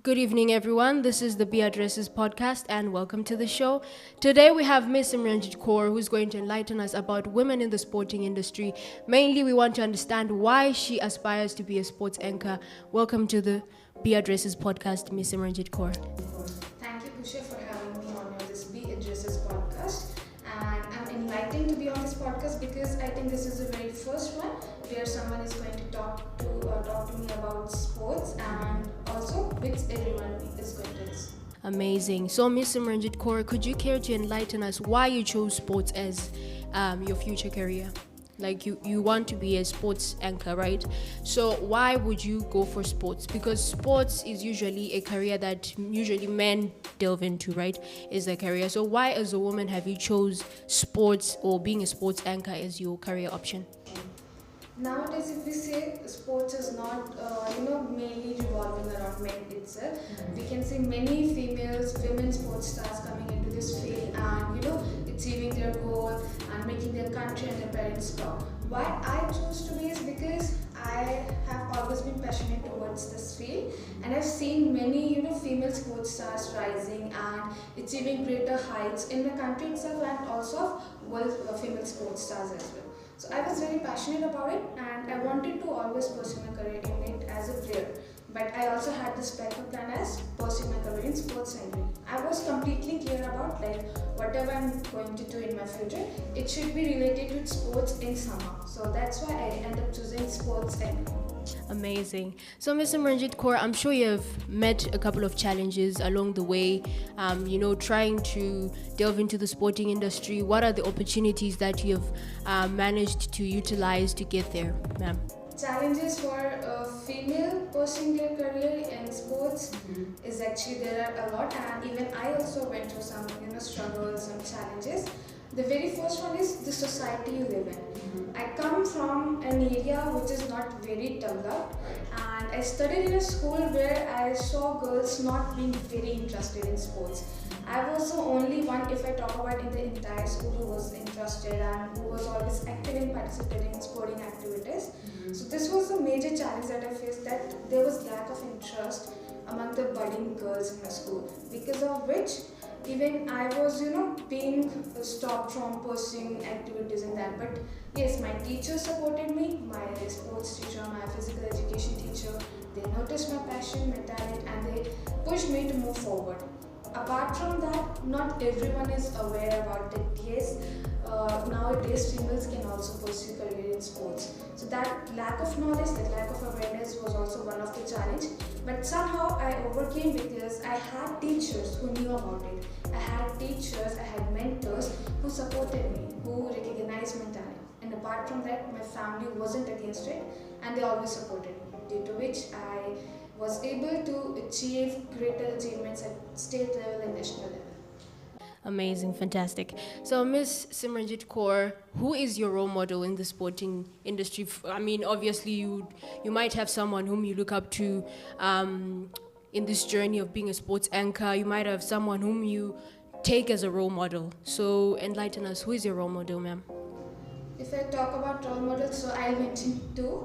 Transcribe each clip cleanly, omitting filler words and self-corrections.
Good evening, everyone. This is the B.Addresses podcast, and welcome to the show. Today, we have Miss Simranjeet Kaur, who's going to enlighten us about women in the sporting industry. Mainly, we want to understand why she aspires to be a sports anchor. Welcome to the B.Addresses podcast, Miss Simranjeet Kaur. Thank you, Kusha, for having me on this B.Addresses podcast. And I'm enlightened to be on this podcast because I think this is the very first one where someone is going to talk to me about sports and also which everyone is going to listen. Amazing. So, Miss Simranjeet Kaur, could you care to enlighten us why you chose sports as your future career? Like you want to be a sports anchor, right? So why would you go for sports? Because sports is usually a career that usually men delve into, right? Is a career. So why as a woman have you chose sports or being a sports anchor as your career option? Nowadays, if we say sports is not, mainly revolving around men itself, we can see many women sports stars coming into this field and, achieving their goal and making their country and their parents proud. Why I chose to be is because I have always been passionate towards this field, and I've seen many, female sports stars rising and achieving greater heights in my country itself and also world female sports stars as well. So I was very passionate about it and I wanted to always pursue my career in it as a player. But I also had this backup plan as pursuing my career in sports anchoring. I was completely clear about whatever I'm going to do in my future, it should be related with sports in somehow. So that's why I ended up choosing sports anchoring. Amazing. So, Ms. Simranjeet Kaur, I'm sure you've met a couple of challenges along the way, trying to delve into the sporting industry. What are the opportunities that you've managed to utilize to get there, ma'am? Challenges for a female pursuing their career in sports is actually there are a lot, and even I also went through some struggles, some challenges. The very first one is the society you live in. I come from an area which is not very developed, and I studied in a school where I saw girls not being very interested in sports. I was the only one, if I talk about in the entire school, who was interested and who was always active in participating in sporting activities. So this was a major challenge that I faced, that there was lack of interest among the budding girls in my school, because of which even I was, being stopped from pursuing activities in that. But yes, my teachers supported me, my sports teacher, my physical education teacher, they noticed my passion, my talent, and they pushed me to move forward. Apart from that, not everyone is aware about it. Yes, nowadays females can also pursue career in sports. So that lack of knowledge, that lack of awareness was also one of the challenge. But somehow I overcame because I had teachers who knew about it. I had teachers, I had mentors who supported me, who recognized my talent. And apart from that, my family wasn't against it and they always supported me, due to which I was able to achieve greater achievements at state level and national level. Amazing, fantastic. So, Miss Simranjeet Kaur, who is your role model in the sporting industry? I mean, obviously, you might have someone whom you look up to in this journey of being a sports anchor. You might have someone whom you take as a role model. So, enlighten us. Who is your role model, ma'am? If I talk about role models, so I'll mention two.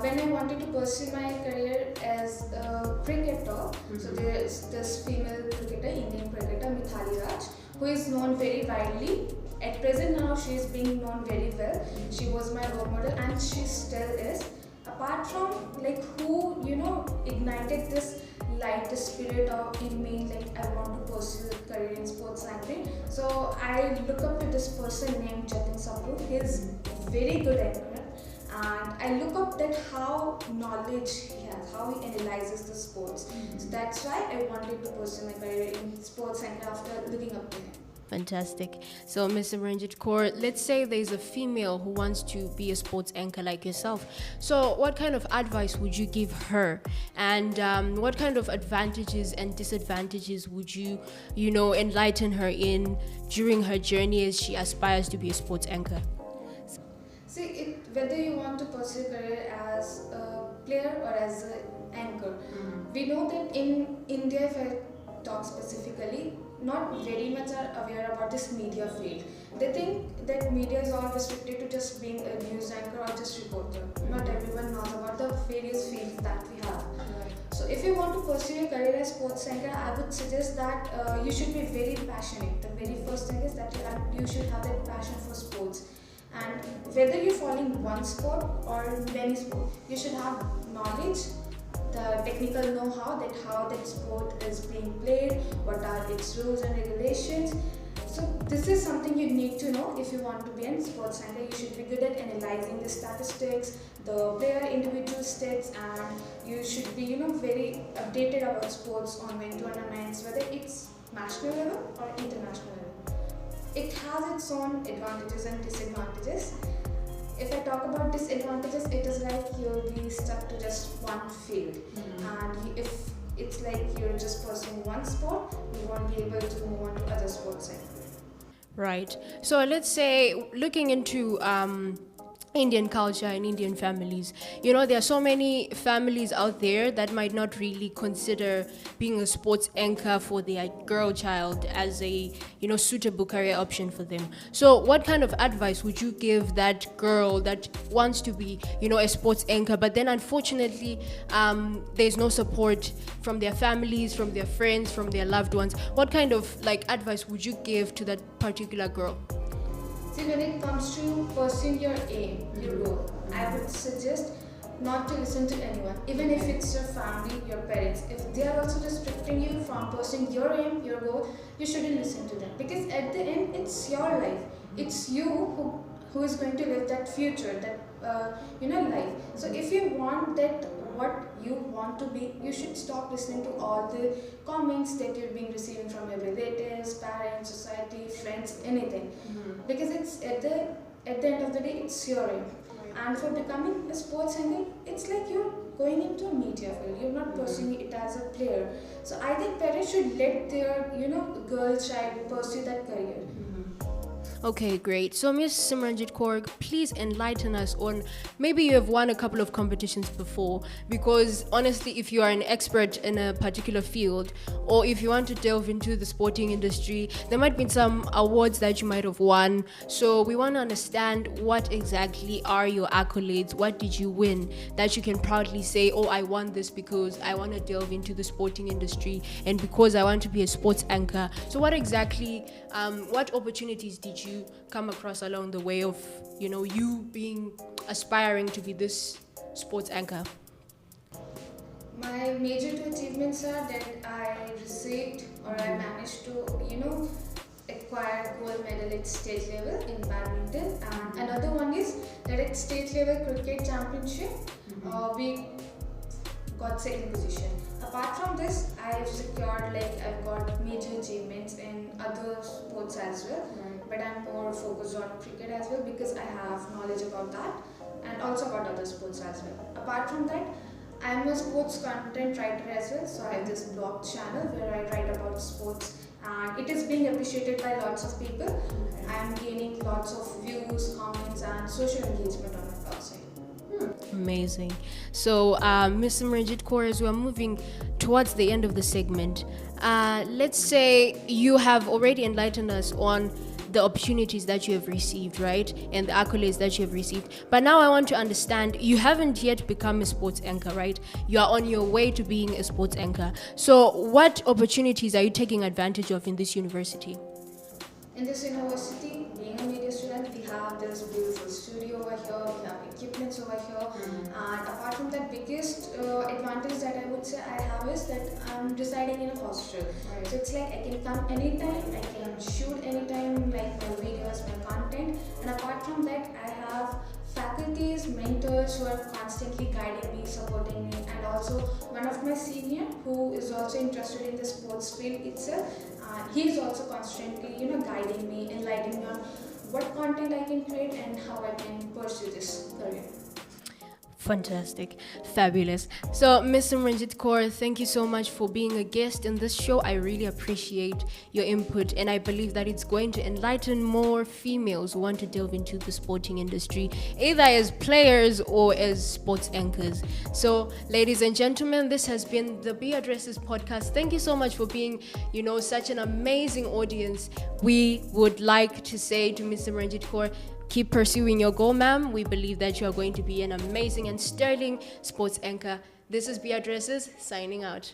When I wanted to pursue my career as a cricketer, so there is this female cricketer, Indian cricketer, Mithali Raj, who is known very widely. At present now, she is being known very well. She was my role model and she still is. Apart from who ignited this light, the spirit of in me, I want to pursue a career in sports anchoring. So I look up to this person named Jatin Sapru. He's very good anchor, and I look up that how knowledge he has, how he analyzes the sports. So that's why I wanted to pursue my career in sports anchor after looking up to him. Fantastic. So, Ms. Simranjeet Kaur, let's say there's a female who wants to be a sports anchor like yourself. So, what kind of advice would you give her? And what kind of advantages and disadvantages would you, enlighten her in during her journey as she aspires to be a sports anchor? See, whether you want to pursue a career as a player or as an anchor, we know that in India, if I talk specifically, not very much are aware about this media field. They think that media is all restricted to just being a news anchor or just reporter. Not everyone knows about the various fields that we have. So So if you want to pursue your career as sports anchor, I would suggest that you should be very passionate. The very first thing is that you should have that passion for sports. And whether you're following one sport or many sports, you should have knowledge, the technical know-how that how that sport is being played, what are its rules and regulations. So this is something you need to know if you want to be a sports anchor. You should be good at analyzing the statistics, the player individual stats, and you should be very updated about sports on when tournaments, whether it's national level or international level. It has its own advantages and disadvantages. If I talk about disadvantages, it is like you'll be stuck to just one field, and if it's like you're just pursuing one sport, you won't be able to move on to other sports anymore. Right. So let's say looking into Indian culture and Indian families, there are so many families out there that might not really consider being a sports anchor for their girl child as a suitable career option for them. So what kind of advice would you give that girl that wants to be a sports anchor, but then unfortunately there's no support from their families, from their friends, from their loved ones? What kind of advice would you give to that particular girl? See, when it comes to pursuing your aim, your goal, I would suggest not to listen to anyone, even if it's your family, your parents. If they are also restricting you from pursuing your aim, your goal, you shouldn't listen to them, because at the end, it's your life. It's you who is going to live that future, that life. So if you want that, what you want to be, you should stop listening to all the comments that you're being receiving from your relatives, parents, society, friends, anything, because it's at the end of the day, it's your aim. And for becoming a sports anchor, it's like you're going into a media field. You're not pursuing it as a player. So I think parents should let their girl child pursue that career. Okay, great. So, Miss Simranjeet Kaur, please enlighten us on, maybe you have won a couple of competitions before, because honestly, if you are an expert in a particular field, or if you want to delve into the sporting industry, there might be some awards that you might have won. So we want to understand what exactly are your accolades, what did you win that you can proudly say, oh, I won this because I want to delve into the sporting industry and because I want to be a sports anchor. So what exactly, what opportunities did you come across along the way of you being aspiring to be this sports anchor? My major two achievements are that I received or I managed to acquire gold medal at state level in badminton, and another one is that at state level cricket championship we got second position. Apart from this, I've got major achievements in other sports as well, but I'm more focused on cricket as well because I have knowledge about that and also about other sports as well. Apart from that, I'm a sports content writer as well, so I have this blog channel where I write about sports and it is being appreciated by lots of people. I'm gaining lots of views, comments and social engagement on my blog site. Amazing. So, Miss Simranjeet Kaur, as we are moving towards the end of the segment, let's say you have already enlightened us on the opportunities that you have received, right? And the accolades that you have received. But now I want to understand, you haven't yet become a sports anchor, right? You are on your way to being a sports anchor. So what opportunities are you taking advantage of in this university? In this university, being a media student, we have this beautiful studio over here, we have equipments over here, and apart from that, biggest advantage that I would say I have is that I'm residing in a hostel. So it's like I can come anytime, I can shoot anytime, like my videos, my content, and apart from that, I have faculties, mentors who are constantly guiding me, supporting me, and also one of my senior who is also interested in the sports field itself. He is also constantly, guiding me, enlightening me on what content I can create and how I can pursue this career. Fantastic. Fabulous. So, Miss Simranjeet Kaur, thank you so much for being a guest in this show. I really appreciate your input, and I believe that it's going to enlighten more females who want to delve into the sporting industry, either as players or as sports anchors. So, ladies and gentlemen, this has been the B.Addresses podcast. Thank you so much for being, such an amazing audience. We would like to say to Miss Simranjeet Kaur, keep pursuing your goal, ma'am. We believe that you are going to be an amazing and sterling sports anchor. This is B.Addresses signing out.